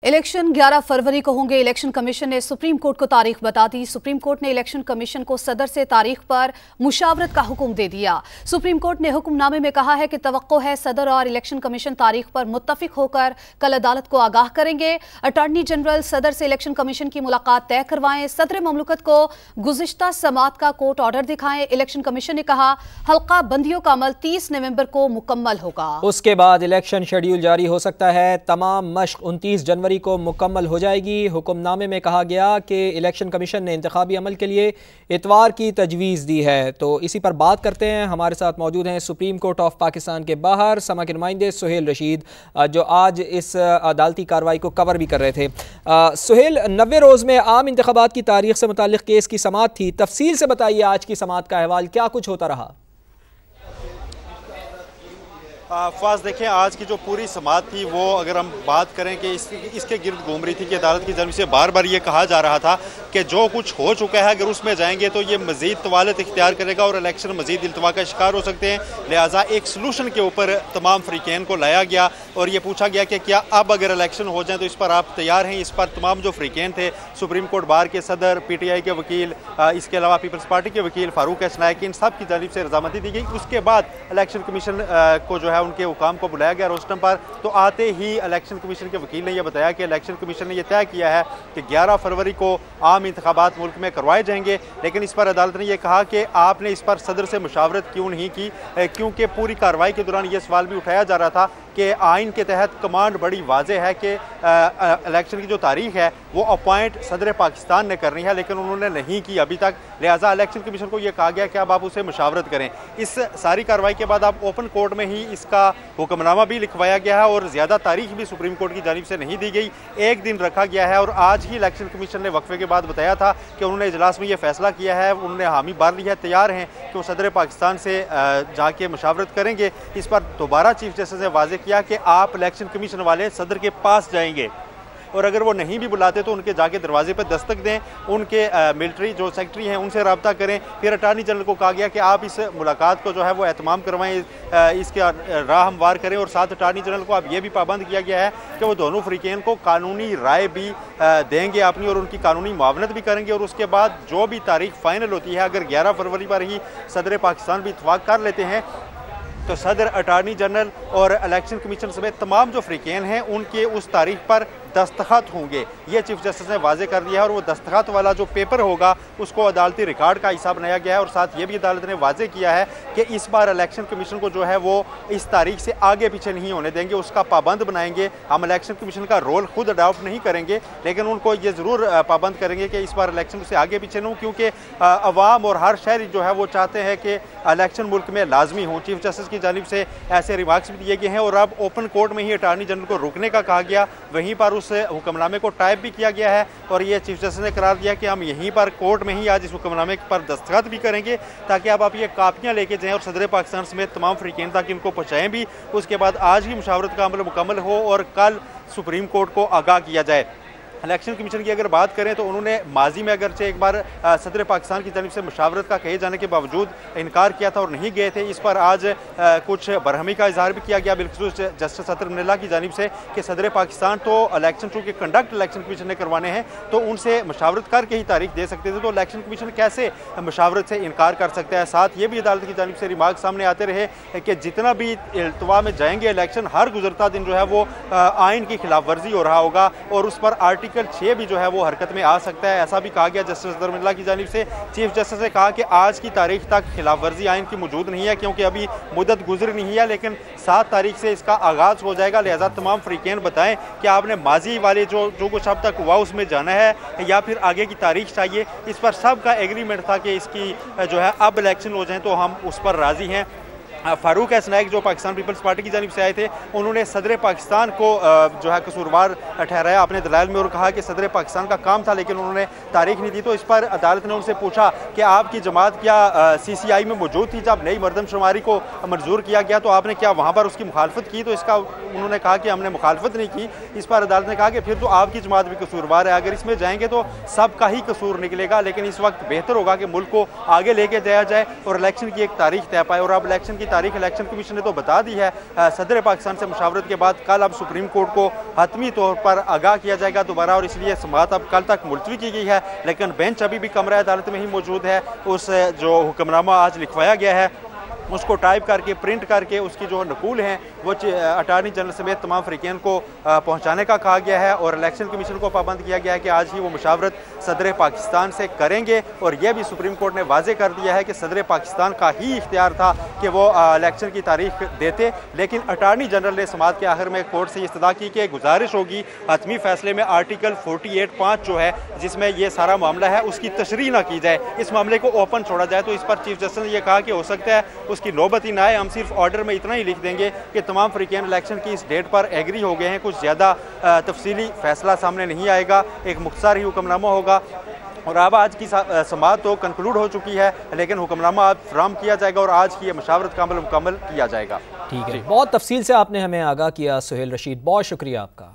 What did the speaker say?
Election 11 फरवरी को होंगे। Election commission ने सुप्रीम कोर्ट को तारीख बता दी। सुप्रीम कोर्ट ने इलेक्शन कमीशन को सदर से तारीख पर मुशावरत का हुक्म दे दिया। सुप्रीम कोर्ट ने हुक्मनामे में कहा है कि तवक्को है सदर और इलेक्शन कमीशन तारीख पर मुत्तफिक होकर कल अदालत को आगाह करेंगे। अटॉर्नी जनरल सदर से इलेक्शन कमीशन की मुलाकात तय करवाएं। सदर ममलकत को गुज़िश्ता समात का कोर्ट ऑर्डर दिखाएं। इलेक्शन कमीशन ने कहा हल्का बंदियों का अमल 30 नवंबर को मुकम्मल होगा। उसके बाद इलेक्शन शेड्यूल जारी हो सकता है। तमाम मश्क 29 जनवरी को मुकम्मल हो जाएगी। हुक्मनामे में कहा गया कि इलेक्शन कमीशन ने इंतखाबी अमल के लिए इतवार की तजवीज़ दी है। तो इसी पर बात करते हैं। हमारे साथ मौजूद हैं सुप्रीम कोर्ट ऑफ पाकिस्तान के बाहर समा के नुमाइंदे सुहेल रशीद, जो आज इस अदालती कार्रवाई को कवर भी कर रहे थे। सुहेल, 90 रोज़ में आम इंतखाबात की तारीख से मुताल्लिक केस की समाअत थी। तफसील से बताइए आज की समाअत का अहवाल, क्या कुछ होता रहा? फाज देखें, आज की जो पूरी समाअत थी वो अगर हम बात करें कि इसके गिर्द घूम रही थी कि अदालत की जानिब से बार बार ये कहा जा रहा था कि जो कुछ हो चुका है अगर उसमें जाएंगे तो ये मज़ीद तवालत इख्तियार करेगा और इलेक्शन मज़ीद इल्तवा का शिकार हो सकते हैं। लिहाजा एक सलूशन के ऊपर तमाम फ्रीकैन को लाया गया और ये पूछा गया कि क्या अब अगर इलेक्शन हो जाए तो इस पर आप तैयार हैं। इस पर तमाम जो फ्रीकैन थे, सुप्रीम कोर्ट बार के सदर, PTI के वकील, इसके अलावा पीपल्स पार्टी के वकील फारूक एस नायक, इन सब की जानिब से रजामंदी दी गई। उसके बाद इलेक्शन कमीशन को जो है उनके हुकाम को बुलाया गया रोस्टम पर। तो आते ही इलेक्शन कमीशन के वकील ने यह बताया कि इलेक्शन कमीशन ने यह तय किया है कि 11 फरवरी को आम इंतखाबात मुल्क में करवाए जाएंगे। लेकिन इस पर अदालत ने यह कहा कि आपने इस पर सदर से मुशावरत क्यों नहीं की, क्योंकि पूरी कार्रवाई के दौरान यह सवाल भी उठाया जा रहा था कि आइन के तहत कमांड बड़ी वाज़ेह है कि इलेक्शन की जो तारीख है वो अपॉइंट सदर पाकिस्तान ने करनी है, लेकिन उन्होंने नहीं की अभी तक। लिहाजा इलेक्शन कमीशन को यह कहा गया कि अब आप उसे मुशावरत करें। इस सारी कार्रवाई के बाद अब ओपन कोर्ट में ही इसका हुक्मनामा भी लिखवाया गया है और ज़्यादा तारीख भी सुप्रीम कोर्ट की जानिब से नहीं दी गई। एक दिन रखा गया है और आज ही इलेक्शन कमीशन ने वक्फे के बाद बताया था कि उन्होंने इजलास में यह फैसला किया है, उन्होंने हामी भर ली है, तैयार हैं कि वो सदर पाकिस्तान से जाके मुशावरत करेंगे। इस पर दोबारा चीफ जस्टिस ने वाज़ेह किया कि आप इलेक्शन कमीशन वाले सदर के पास जाएंगे और अगर वो नहीं भी बुलाते तो उनके जाके दरवाजे पर दस्तक दें, उनके मिलिट्री जो सेक्रेटरी हैं उनसे रब्ता करें। फिर अटार्नी जनरल को कहा गया कि आप इस मुलाकात को जो है वो एहतमाम करवाएं, इसके राह हमवार करें। और साथ अटार्नी जनरल को अब ये भी पाबंद किया गया है कि वो दोनों फ्रीकैन को कानूनी राय भी देंगे अपनी और उनकी कानूनी मुआवनत भी करेंगे। और उसके बाद जो भी तारीख फाइनल होती है, अगर 11 फरवरी पर ही सदर पाकिस्तान भी इत्तफाक कर लेते हैं तो सदर, अटार्नी जनरल और इलेक्शन कमीशन समेत तमाम जो फ्रीकैन हैं उनके उस तारीख पर दस्तखत होंगे। ये चीफ जस्टिस ने वाजे कर दिया है और वो दस्तखत वाला जो पेपर होगा उसको अदालती रिकॉर्ड का हिस्सा बनाया गया है। और साथ ये भी अदालत ने वाजे किया है कि इस बार इलेक्शन कमीशन को जो है वो इस तारीख से आगे पीछे नहीं होने देंगे, उसका पाबंद बनाएंगे। हम इलेक्शन कमीशन का रोल खुद अडॉप्ट नहीं करेंगे, लेकिन उनको ये ज़रूर पाबंद करेंगे कि इस बार इलेक्शन से आगे पीछे न हो, क्योंकि अवाम और हर शहरी जो है वो चाहते हैं कि इलेक्शन मुल्क में लाजमी हो। चीफ जस्टिस की जानिब से ऐसे रिमार्क्स भी दिए गए हैं और अब ओपन कोर्ट में ही अटार्नी जनरल को रुकने का कहा गया, वहीं पर उस हुक्मनामे को टाइप भी किया गया है। और ये चीफ जस्टिस ने करार दिया कि हम यहीं पर कोर्ट में ही आज इस हुक्मनामे पर दस्तखत भी करेंगे ताकि अब आप ये कापियाँ लेके जाएं और सदर पाकिस्तान समेत तमाम फ्रीकैन तक इनको पहुँचाएँ भी। उसके बाद आज ही मुशावरत का अमल मुकम्मल हो और कल सुप्रीम कोर्ट को आगाह किया जाए। इलेक्शन कमीशन की अगर बात करें तो उन्होंने माजी में अगरचे एक बार सदर पाकिस्तान की जानिब से मुशावरत का कहे जाने के बावजूद इनकार किया था और नहीं गए थे। इस पर आज कुछ बरहमी का इजहार भी किया गया बिलखुसूस जस्टिस अतर मिनल्ला की जानिब से कि सदर पाकिस्तान तो इलेक्शन चूँकि कंडक्ट इलेक्शन कमीशन ने करवाने हैं तो उनसे मुशावरत करके ही तारीख दे सकते थे, तो इलेक्शन कमीशन कैसे मुशावरत से इनकार कर सकता है। साथ ये भी अदालत की जानिब से रिमार्क सामने आते रहे कि जितना भी इल्तवा में जाएंगे इलेक्शन, हर गुजरता दिन जो है वो आइन की खिलाफ वर्जी हो रहा होगा और उस पर आर्टिकल 6 भी जो है वो हरकत में आ सकता है। ऐसा भी कहा गया जस्टिस अतर मिनल्ला की जानिब से। चीफ जस्टिस ने कहा कि आज की तारीख तक खिलाफ वर्जी आइन की मौजूद नहीं है क्योंकि अभी मुद्दत गुजर नहीं है, लेकिन 7 तारीख से इसका आगाज़ हो जाएगा। लिहाजा तमाम फ्रीकैन बताएं कि आपने माजी वाले जो कुछ अब तक हुआ उसमें जाना है या फिर आगे की तारीख चाहिए। इस पर सबका एग्रीमेंट था कि इसकी जो है अब इलेक्शन हो जाए तो हम उस पर राज़ी हैं। फारूक एस नायक जो पाकिस्तान पीपल्स पार्टी की जानिब से आए थे उन्होंने सदर पाकिस्तान को जो है कसूरवार ठहराया अपने दलाइल में और कहा कि सदर पाकिस्तान का काम था लेकिन उन्होंने तारीख नहीं दी। तो इस पर अदालत ने उनसे पूछा कि आपकी जमात क्या CCI में मौजूद थी जब नई मरदमशुमारी को मंजूर किया गया, तो आपने क्या वहाँ पर उसकी मुखालफत की? तो इसका उन्होंने कहा कि हमने मुखालफत नहीं की। इस पर अदालत ने कहा कि फिर तो आपकी जमात भी कसूरवार है, अगर इसमें जाएंगे तो सबका ही कसूर निकलेगा, लेकिन इस वक्त बेहतर होगा कि मुल्क को आगे लेके जाया जाए और इलेक्शन की एक तारीख तय पाए। और अब इलेक्शन की तारीख इलेक्शन कमीशन ने तो बता दी है। सदर पाकिस्तान से मुशावरत के बाद कल अब सुप्रीम कोर्ट को हतमी तौर पर आगाह किया जाएगा दोबारा, और इसलिए समाअत अब कल तक मुलतवी की गई है। लेकिन बेंच अभी भी कमरा अदालत में ही मौजूद है। उस जो हुक्मनामा आज लिखवाया गया है उसको टाइप करके प्रिंट करके उसकी जो नकूल हैं वो अटार्नी जनरल समेत तमाम फ़रीक़ैन को पहुंचाने का कहा गया है, और इलेक्शन कमीशन को पाबंद किया गया है कि आज ही वो मुशावरत सदर पाकिस्तान से करेंगे। और यह भी सुप्रीम कोर्ट ने वाजे कर दिया है कि सदर पाकिस्तान का ही इख्तियार था कि वो इलेक्शन की तारीख देते, लेकिन अटार्नी जनरल ने समाअत के आखिर में कोर्ट से इस्तदा की कि गुजारिश होगी हतमी फैसले में आर्टिकल 48(5) जो है जिसमें यह सारा मामला है उसकी तशरीह ना की जाए, इस मामले को ओपन छोड़ा जाए। तो इस पर चीफ जस्टिस ने यह कहा कि हो सकता है उसकी नौबत ही ना आए, हम सिर्फ ऑर्डर में इतना ही लिख देंगे कि तमाम फ़रीक़ैन इलेक्शन की इस डेट पर एग्री हो गए हैं, कुछ ज़्यादा तफसीली फैसला सामने नहीं आएगा, एक मुख्तसर ही हुक्मनामा होगा। और अब आज की समाअत तो कंक्लूड हो चुकी है, लेकिन हुक्मनामा आज फ्राहम किया जाएगा और आज की मशावरत का अमल मुकम्मल किया जाएगा। ठीक है, बहुत तफसील से आपने हमें आगाह किया सुहेल रशीद, बहुत शुक्रिया आपका।